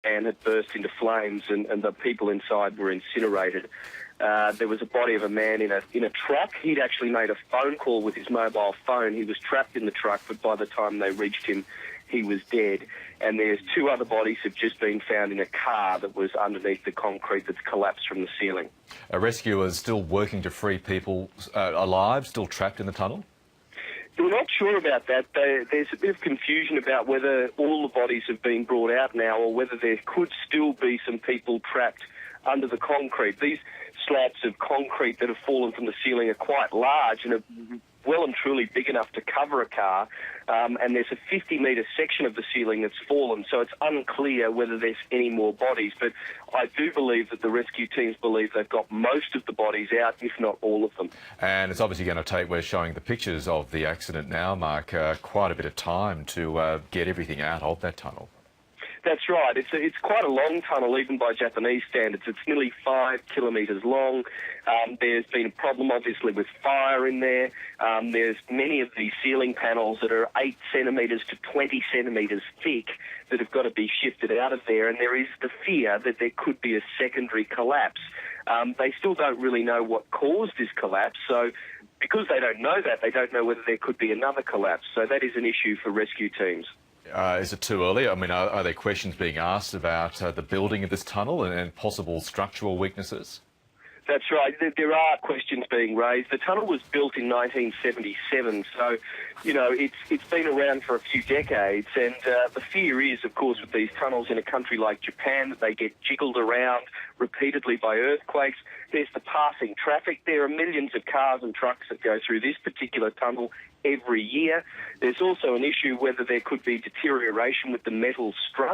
van had burst into flames and the people inside were incinerated. There was a body of a man in a truck. He'd actually made a phone call with his mobile phone. He was trapped in the truck, but by the time they reached him, he was dead. And there's two other bodies have just been found in a car that was underneath the concrete that's collapsed from the ceiling. Rescuers still working to free people alive, still trapped in the tunnel? We're not sure about that. There's a bit of confusion about whether all the bodies have been brought out now or whether there could still be some people trapped under the concrete. These slabs of concrete that have fallen from the ceiling are quite large and are well and truly big enough to cover a car, and there's a 50-metre section of the ceiling that's fallen, so it's unclear whether there's any more bodies. But I do believe that the rescue teams believe they've got most of the bodies out, if not all of them. And it's obviously going to take, we're showing the pictures of the accident now, Mark, quite a bit of time to get everything out of that tunnel. That's right. It's quite a long tunnel, even by Japanese standards. It's nearly 5 kilometres long. There's been a problem, obviously, with fire in there. There's many of these ceiling panels that are 8 centimetres to 20 centimetres thick that have got to be shifted out of there, and there is the fear that there could be a secondary collapse. They still don't really know what caused this collapse, so because they don't know that, they don't know whether there could be another collapse. So that is an issue for rescue teams. Is it too early? I mean, are there questions being asked about the building of this tunnel and possible structural weaknesses? That's right. There are questions being raised. The tunnel was built in 1977, so, you know, it's been around for a few decades, and the fear is, of course, with these tunnels in a country like Japan, that they get jiggled around repeatedly by earthquakes. There's the passing traffic. There are millions of cars and trucks that go through this particular tunnel every year. There's also an issue whether there could be deterioration with the metal struts.